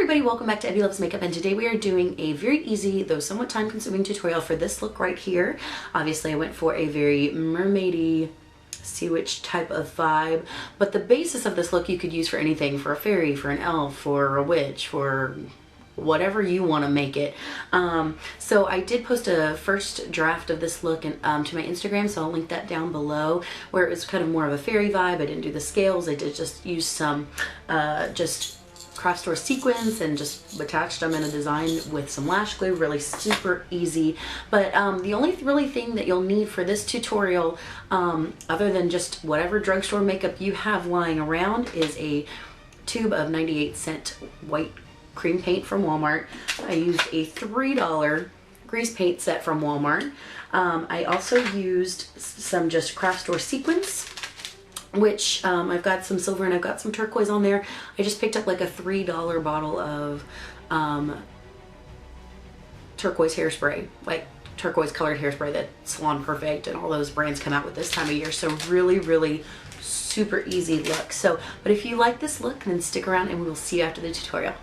everybody, welcome back to Evie Loves Makeup, and today we are doing a very easy though somewhat time consuming tutorial for this look right here. Obviously I went for a very mermaidy sea witch type of vibe, but the basis of this look you could use for anything, for a fairy, for an elf, for a witch, for whatever you want to make it. So I did post a first draft of this look to my Instagram, so I'll link that down below, where it was kind of more of a fairy vibe. I didn't do the scales, I did just use some just craft store sequins and just attached them in a design with some lash glue. Really super easy. But the only really thing that you'll need for this tutorial, other than just whatever drugstore makeup you have lying around, is a tube of 98-cent white cream paint from Walmart. I used a $3 grease paint set from Walmart. I also used some just craft store sequins, which I've got some silver and I've got some turquoise on there. I just picked up like a $3 bottle of turquoise hairspray, like turquoise colored hairspray that Salon Perfect and all those brands come out with this time of year. So really super easy look. So, but if you like this look, then stick around and we will see you after the tutorial.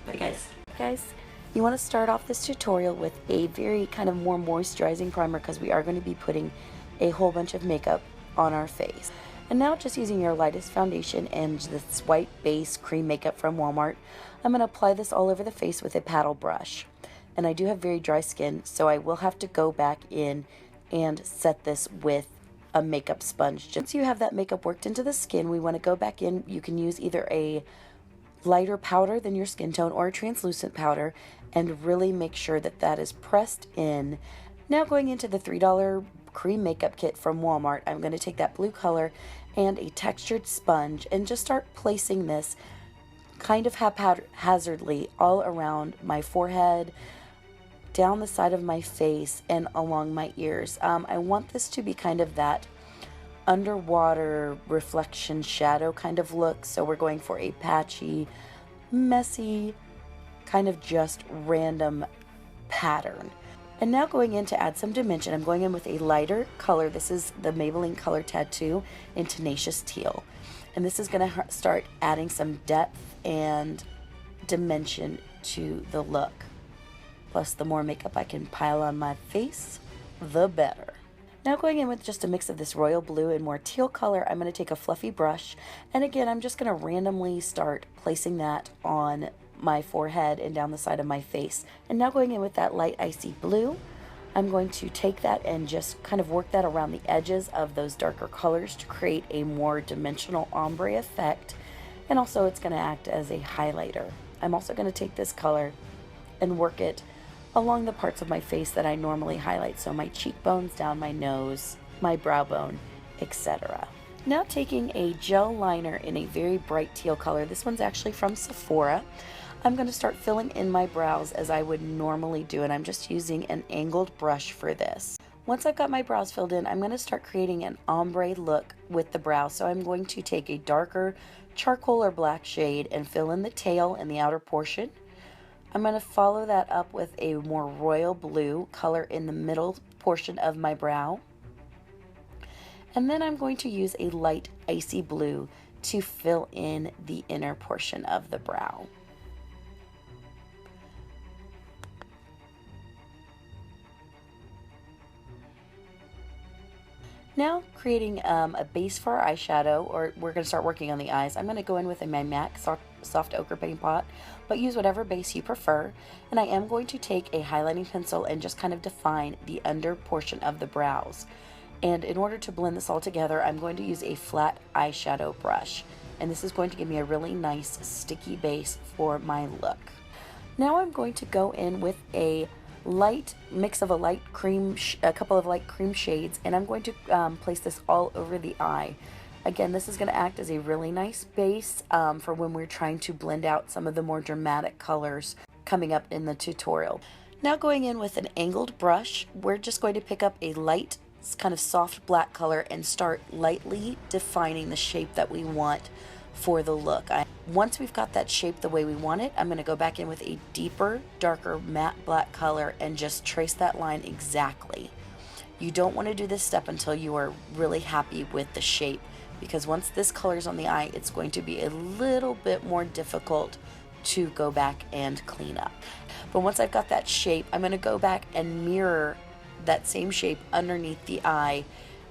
Bye guys. Guys, you want to start off this tutorial with a very kind of more moisturizing primer, because we are going to be putting a whole bunch of makeup on our face. And now, just using your lightest foundation and this white base cream makeup from Walmart, I'm going to apply this all over the face with a paddle brush. And I do have very dry skin, so I will have to go back in and set this with a makeup sponge. Once you have that makeup worked into the skin, we want to go back in. You can use either a lighter powder than your skin tone or a translucent powder, and really make sure that that is pressed in. Now, going into the $3 cream makeup kit from Walmart, I'm going to take that blue color and a textured sponge and just start placing this kind of haphazardly all around my forehead, down the side of my face, and along my ears. I want this to be kind of that underwater reflection shadow kind of look, so we're going for a patchy, messy, kind of just random pattern. And now, going in to add some dimension, I'm going in with a lighter color. This is the Maybelline Color Tattoo in Tenacious Teal. And this is going to start adding some depth and dimension to the look. Plus, the more makeup I can pile on my face, the better. Now, going in with just a mix of this royal blue and more teal color, I'm going to take a fluffy brush. And again, I'm just going to randomly start placing that on my forehead and down the side of my face. And now, going in with that light icy blue, I'm going to take that and just kind of work that around the edges of those darker colors to create a more dimensional ombre effect. And also, it's going to act as a highlighter. I'm also going to take this color and work it along the parts of my face that I normally highlight, so my cheekbones, down my nose, my brow bone, etc. Now, taking a gel liner in a very bright teal color, this one's actually from Sephora, I'm going to start filling in my brows as I would normally do, and I'm just using an angled brush for this. Once I've got my brows filled in, I'm going to start creating an ombre look with the brow. So I'm going to take a darker charcoal or black shade and fill in the tail and the outer portion. I'm going to follow that up with a more royal blue color in the middle portion of my brow. And then I'm going to use a light icy blue to fill in the inner portion of the brow. Now, creating a base for our eyeshadow, or we're going to start working on the eyes. I'm going to go in with my MAC soft ochre paint pot, but use whatever base you prefer. And I am going to take a highlighting pencil and just kind of define the under portion of the brows. And in order to blend this all together, I'm going to use a flat eyeshadow brush. And this is going to give me a really nice sticky base for my look. Now I'm going to go in with a light mix of a couple of light cream shades, and I'm going to place this all over the eye. Again, this is going to act as a really nice base for when we're trying to blend out some of the more dramatic colors coming up in the tutorial. Now, going in with an angled brush, we're just going to pick up a light kind of soft black color and start lightly defining the shape that we want for the look. Once we've got that shape the way we want it, I'm going to go back in with a deeper, darker matte black color and just trace that line exactly. You don't want to do this step until you are really happy with the shape, because once this color is on the eye, it's going to be a little bit more difficult to go back and clean up. But once I've got that shape, I'm going to go back and mirror that same shape underneath the eye,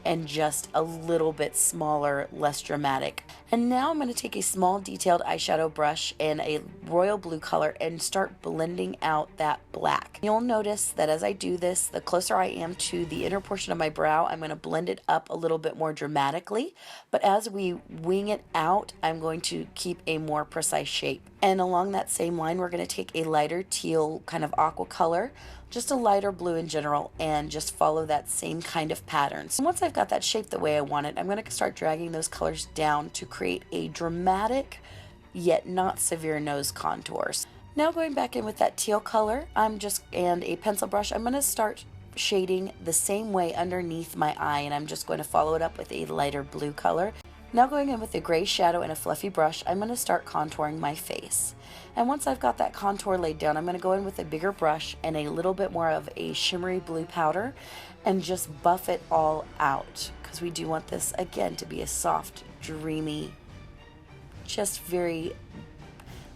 and just a little bit smaller, less dramatic. And now I'm going to take a small detailed eyeshadow brush in a royal blue color and start blending out that black. You'll notice that as I do this, the closer I am to the inner portion of my brow, I'm going to blend it up a little bit more dramatically. But as we wing it out, I'm going to keep a more precise shape. And along that same line, we're going to take a lighter teal kind of aqua color, just a lighter blue in general, and just follow that same kind of pattern. So once I've got that shape the way I want it, I'm going to start dragging those colors down to create a dramatic yet not severe nose contours. Now going back in with that teal color, and a pencil brush, I'm going to start shading the same way underneath my eye, and I'm just going to follow it up with a lighter blue color. Now going in with a gray shadow and a fluffy brush, I'm going to start contouring my face. And once I've got that contour laid down, I'm going to go in with a bigger brush and a little bit more of a shimmery blue powder and just buff it all out, because we do want this, again, to be a soft, dreamy, just very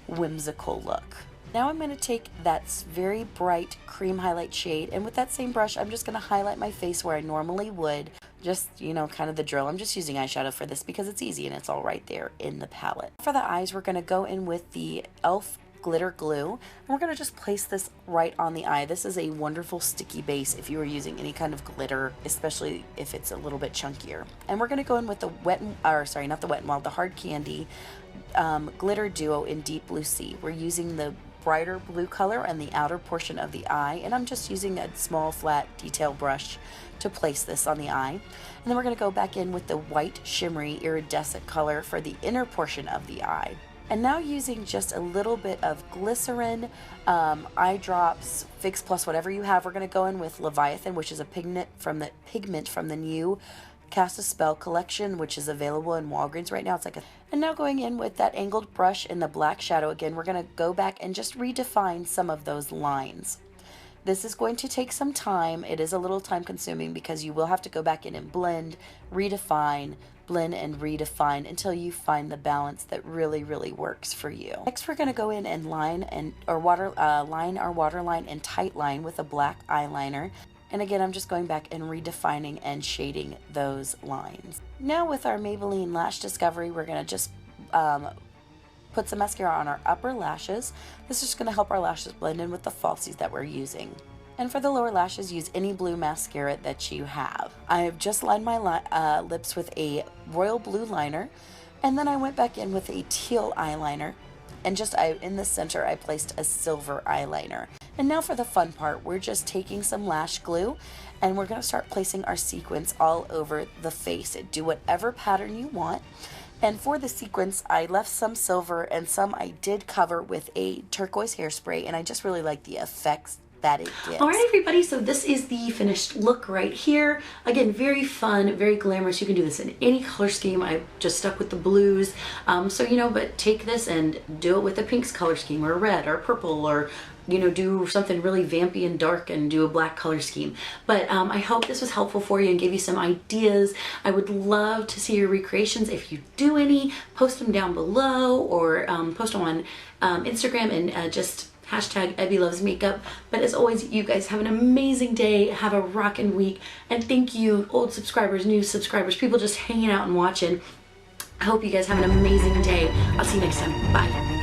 whimsical look. Now I'm going to take that very bright cream highlight shade, and with that same brush, I'm just going to highlight my face where I normally would. Just, you know, kind of the drill. I'm just using eyeshadow for this because it's easy and it's all right there in the palette. For the eyes, we're going to go in with the e.l.f. glitter glue, and we're going to just place this right on the eye. This is a wonderful sticky base if you are using any kind of glitter, especially if it's a little bit chunkier. And we're going to go in with the the hard candy glitter duo in deep blue sea. We're using the brighter blue color and the outer portion of the eye, and I'm just using a small flat detail brush to place this on the eye. And then we're going to go back in with the white shimmery iridescent color for the inner portion of the eye. And now using just a little bit of glycerin, eye drops, Fix Plus, whatever you have, we're going to go in with Leviathan, which is a pigment from the new Cast a Spell collection, which is available in Walgreens right now. And now going in with that angled brush in the black shadow again, we're going to go back and just redefine some of those lines. This is going to take some time. It is a little time consuming because you will have to go back in and blend, redefine, blend and redefine until you find the balance that really, really works for you. Next, we're going to go in and line our waterline and tight line with a black eyeliner. And again, I'm just going back and redefining and shading those lines. Now with our Maybelline Lash Discovery, we're going to just put some mascara on our upper lashes. This is just going to help our lashes blend in with the falsies that we're using. And for the lower lashes, use any blue mascara that you have. I have just lined my lips with a royal blue liner, and then I went back in with a teal eyeliner, and in the center I placed a silver eyeliner. And now for the fun part, we're just taking some lash glue and we're going to start placing our sequins all over the face. Do whatever pattern you want. And for the sequins, I left some silver and some I did cover with a turquoise hairspray, and I just really like the effects that it gives. All right, everybody, so this is the finished look right here. Again, very fun, very glamorous. You can do this in any color scheme. I just stuck with the blues. But take this and do it with a pinks color scheme, or red, or purple, or do something really vampy and dark and do a black color scheme. But I hope this was helpful for you and gave you some ideas. I would love to see your recreations. If you do any, post them down below, or post them on Instagram and just hashtag Ebby Loves Makeup. But as always, you guys have an amazing day, have a rockin' week, and thank you, old subscribers, new subscribers, people just hanging out and watching. I hope you guys have an amazing day. I'll see you next time. Bye.